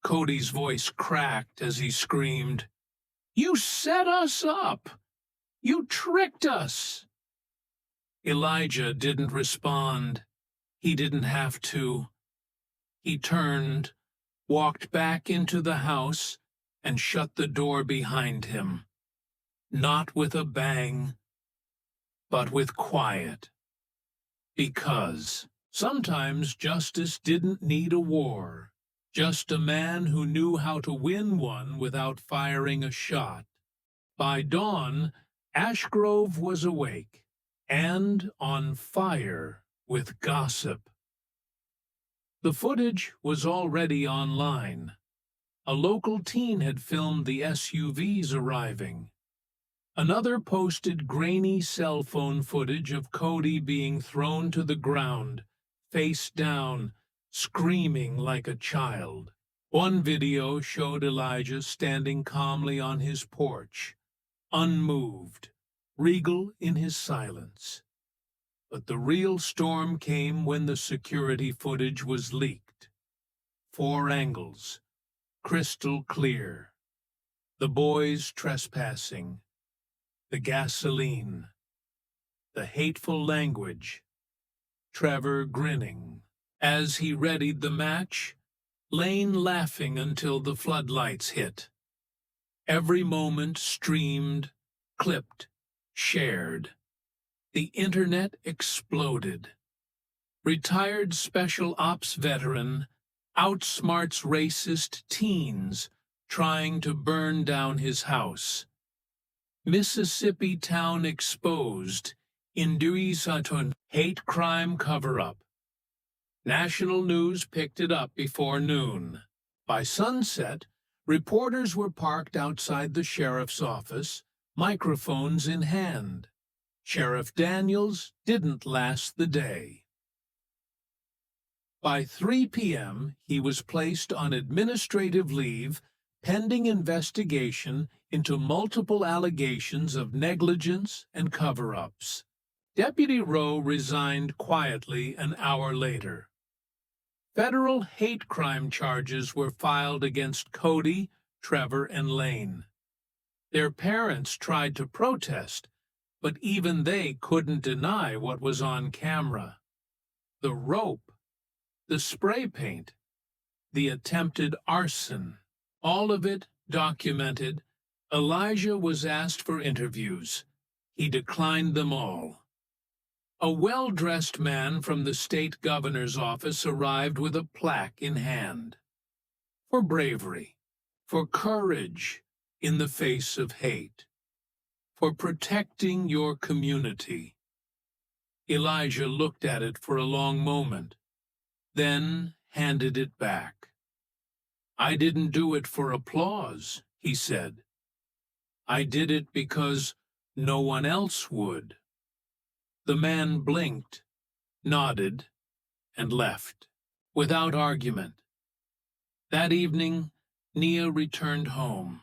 Cody's voice cracked as he screamed, "You set us up! You tricked us!" Elijah didn't respond. He didn't have to. He turned, walked back into the house, and shut the door behind him. Not with a bang, but with quiet. Because sometimes justice didn't need a war. Just a man who knew how to win one without firing a shot. By dawn, Ashgrove was awake and on fire with gossip. The footage was already online. A local teen had filmed the SUVs arriving. Another posted grainy cell phone footage of Cody being thrown to the ground, face down, screaming like a child. One video showed Elijah standing calmly on his porch, unmoved, regal in his silence. But the real storm came when the security footage was leaked. 4 angles, crystal clear. The boys trespassing, the gasoline, the hateful language, Trevor grinning. As he readied the match, Lane laughing until the floodlights hit. Every moment streamed, clipped, shared. The internet exploded. Retired special ops veteran outsmarts racist teens trying to burn down his house. Mississippi town exposed, Induisatun hate crime cover-up. National news picked it up before noon. By sunset, reporters were parked outside the sheriff's office, microphones in hand. Sheriff Daniels didn't last the day. By 3 p.m., he was placed on administrative leave pending investigation into multiple allegations of negligence and cover-ups. Deputy Rowe resigned quietly an hour later. Federal hate crime charges were filed against Cody, Trevor, and Lane. Their parents tried to protest, but even they couldn't deny what was on camera. The rope, the spray paint, the attempted arson, all of it documented. Elijah was asked for interviews. He declined them all. A well-dressed man from the state governor's office arrived with a plaque in hand. For bravery, for courage in the face of hate, for protecting your community. Elijah looked at it for a long moment, then handed it back. I didn't do it for applause, he said. I did it because no one else would. The man blinked, nodded, and left, without argument. That evening, Nia returned home.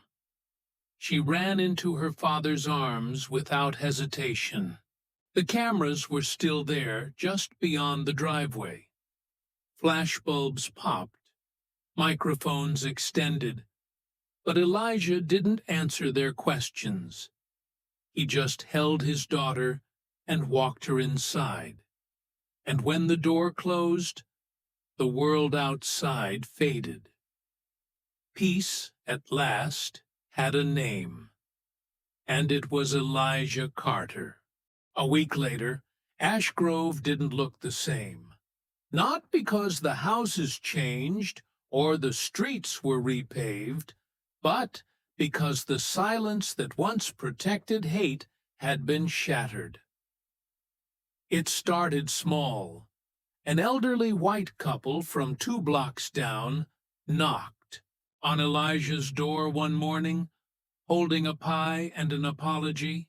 She ran into her father's arms without hesitation. The cameras were still there, just beyond the driveway. Flashbulbs popped, microphones extended, but Elijah didn't answer their questions. He just held his daughter and walked her inside. And when the door closed, the world outside faded. Peace, at last, had a name, and it was Elijah Carter. A week later, Ash Grove didn't look the same. Not because the houses changed or the streets were repaved, but because the silence that once protected hate had been shattered. It started small. An elderly white couple from 2 blocks down knocked on Elijah's door one morning, holding a pie and an apology.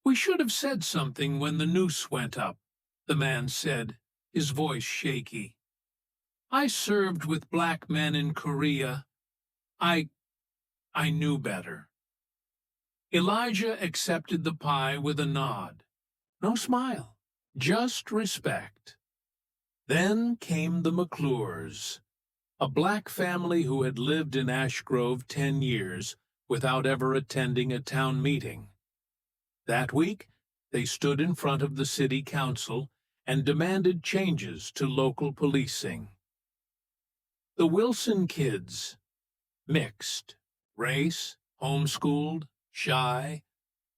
"We should have said something when the noose went up," the man said, his voice shaky. "I served with black men in Korea. I knew better." Elijah accepted the pie with a nod. No smile, just respect. Then came the McClures, a black family who had lived in Ash Grove 10 years without ever attending a town meeting. That week, they stood in front of the city council and demanded changes to local policing. The Wilson kids, mixed, race, homeschooled, shy,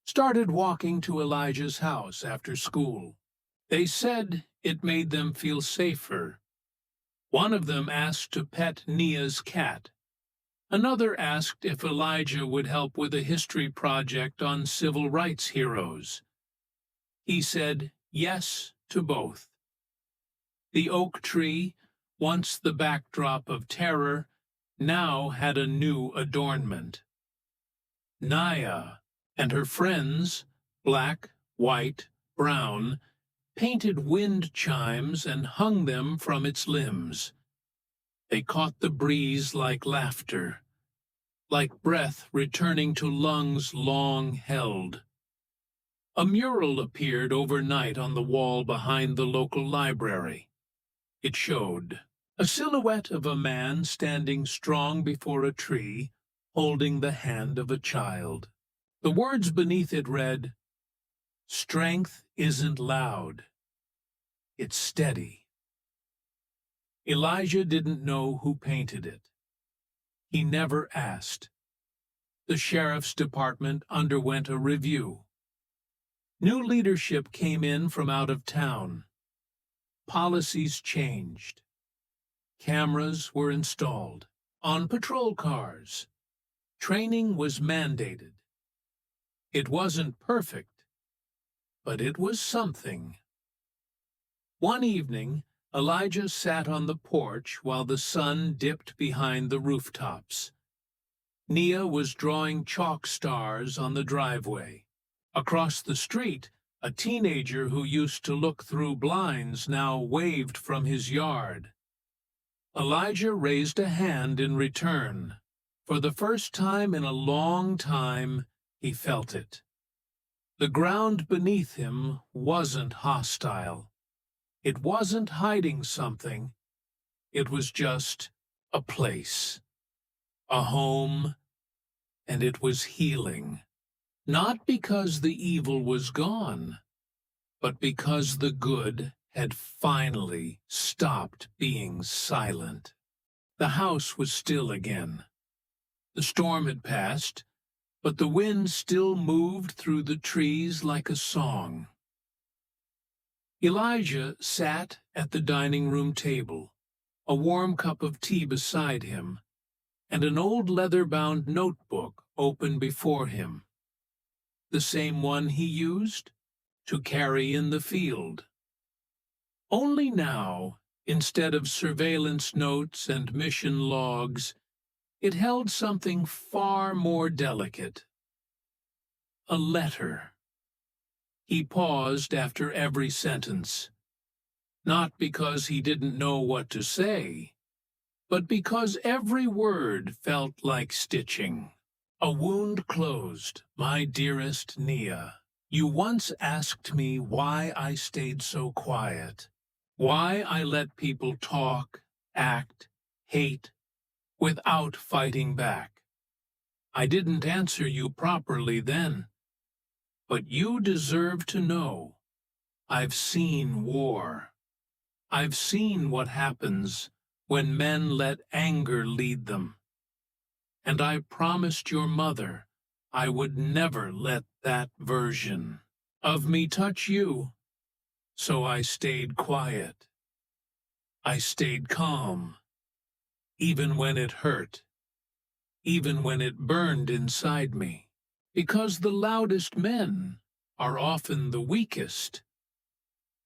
started walking to Elijah's house after school. They said it made them feel safer. One of them asked to pet Nia's cat. Another asked if Elijah would help with a history project on civil rights heroes. He said yes to both. The oak tree, once the backdrop of terror, now had a new adornment. Nia and her friends, black, white, brown, painted wind chimes and hung them from its limbs. They caught the breeze like laughter, like breath returning to lungs long held. A mural appeared overnight on the wall behind the local library. It showed a silhouette of a man standing strong before a tree, holding the hand of a child. The words beneath it read, "Strength isn't loud. It's steady." Elijah didn't know who painted it. He never asked. The sheriff's department underwent a review. New leadership came in from out of town. Policies changed. Cameras were installed on patrol cars. Training was mandated. It wasn't perfect, but it was something. One evening, Elijah sat on the porch while the sun dipped behind the rooftops. Nia was drawing chalk stars on the driveway. Across the street, a teenager who used to look through blinds now waved from his yard. Elijah raised a hand in return. For the first time in a long time, he felt it. The ground beneath him wasn't hostile. It wasn't hiding something. It was just a place, a home, and it was healing. Not because the evil was gone, but because the good had finally stopped being silent. The house was still again. The storm had passed, but the wind still moved through the trees like a song. Elijah sat at the dining room table, a warm cup of tea beside him, and an old leather-bound notebook open before him. The same one he used to carry in the field. Only now, instead of surveillance notes and mission logs, it held something far more delicate. A letter. He paused after every sentence, not because he didn't know what to say, but because every word felt like stitching. A wound closed, my dearest Nia. You once asked me why I stayed so quiet, why I let people talk, act, hate, without fighting back. I didn't answer you properly then, but you deserve to know. I've seen war. I've seen what happens when men let anger lead them. And I promised your mother I would never let that version of me touch you, so I stayed quiet. I stayed calm, even when it hurt, even when it burned inside me, because the loudest men are often the weakest.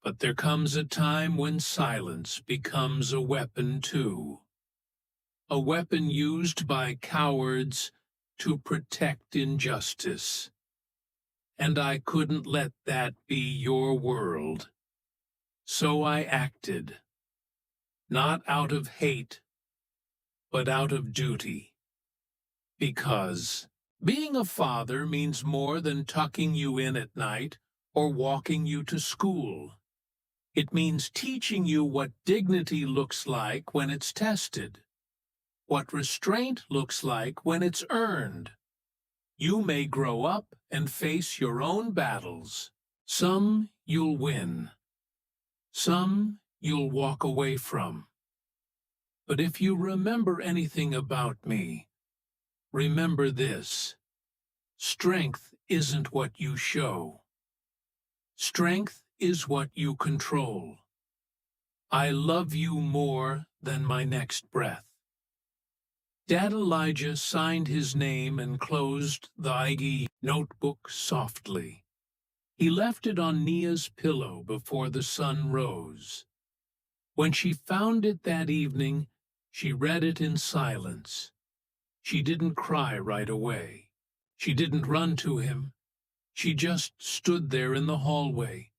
But there comes a time when silence becomes a weapon too. A weapon used by cowards to protect injustice. And I couldn't let that be your world. So I acted, not out of hate, but out of duty. Because being a father means more than tucking you in at night or walking you to school. It means teaching you what dignity looks like when it's tested, what restraint looks like when it's earned. You may grow up and face your own battles. Some you'll win. Some you'll walk away from. But if you remember anything about me, remember this. Strength isn't what you show. Strength is what you control. I love you more than my next breath. Dad Elijah signed his name and closed the IG notebook softly. He left it on Nia's pillow before the sun rose. When she found it that evening, she read it in silence. She didn't cry right away. She didn't run to him. She just stood there in the hallway,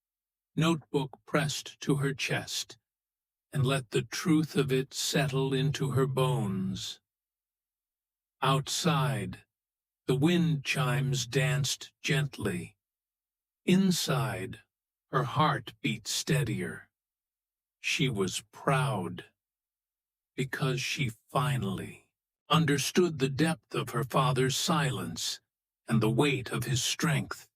notebook pressed to her chest, and let the truth of it settle into her bones. Outside, the wind chimes danced gently. Inside, her heart beat steadier. She was proud, because she finally understood the depth of her father's silence and the weight of his strength.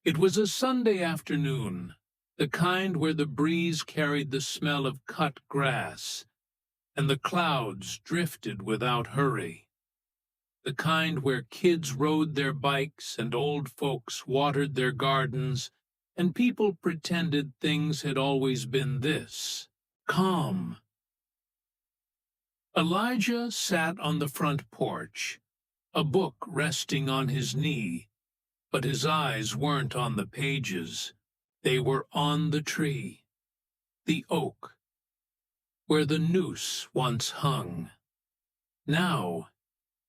It was a Sunday afternoon, the kind where the breeze carried the smell of cut grass, and the clouds drifted without hurry. The kind where kids rode their bikes and old folks watered their gardens, and people pretended things had always been this, calm. Elijah sat on the front porch, a book resting on his knee, but his eyes weren't on the pages. They were on the tree, the oak, where the noose once hung. Now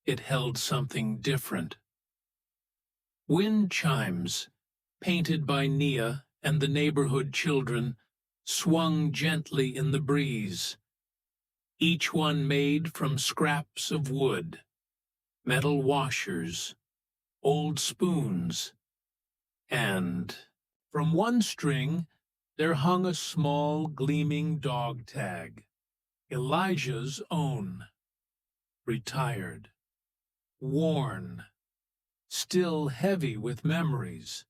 it held something different. Wind chimes, painted by Nia and the neighborhood children, swung gently in the breeze, each one made from scraps of wood, metal washers, old spoons, and from one string there hung a small gleaming dog tag, Elijah's own, retired, worn, still heavy with memories.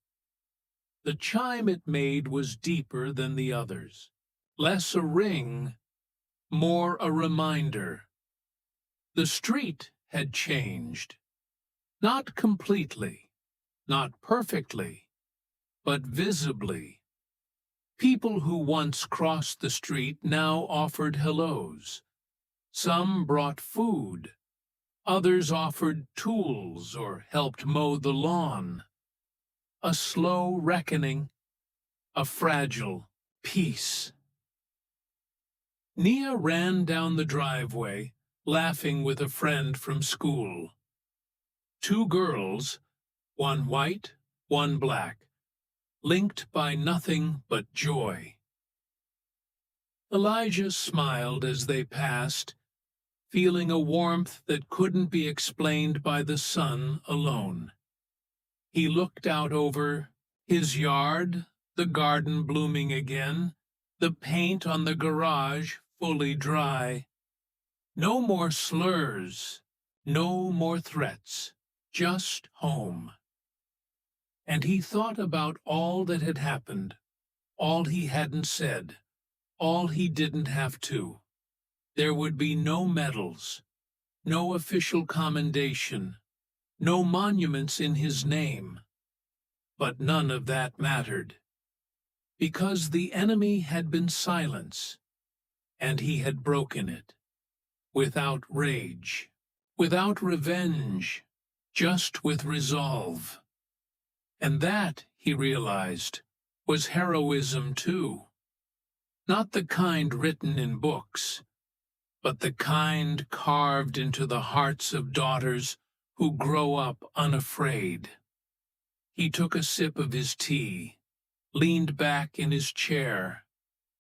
The chime it made was deeper than the others, less a ring, more a reminder. The street had changed, not completely, not perfectly, but visibly. People who once crossed the street now offered hellos. Some brought food, others offered tools or helped mow the lawn. A slow reckoning, a fragile peace. Nia ran down the driveway, laughing with a friend from school. Two girls, one white, one black, linked by nothing but joy. Elijah smiled as they passed, feeling a warmth that couldn't be explained by the sun alone. He looked out over his yard, the garden blooming again, the paint on the garage fully dry. No more slurs, no more threats, just home. And he thought about all that had happened, all he hadn't said, all he didn't have to. There would be no medals, no official commendation, no monuments in his name. But none of that mattered, because the enemy had been silence, and he had broken it, without rage, without revenge, just with resolve. And that, he realized, was heroism too. Not the kind written in books, but the kind carved into the hearts of daughters who grow up unafraid. He took a sip of his tea, leaned back in his chair,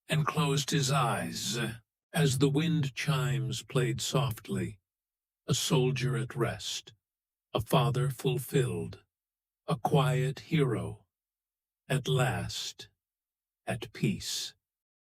and closed his eyes as the wind chimes played softly. A soldier at rest, a father fulfilled, a quiet hero, at last, at peace.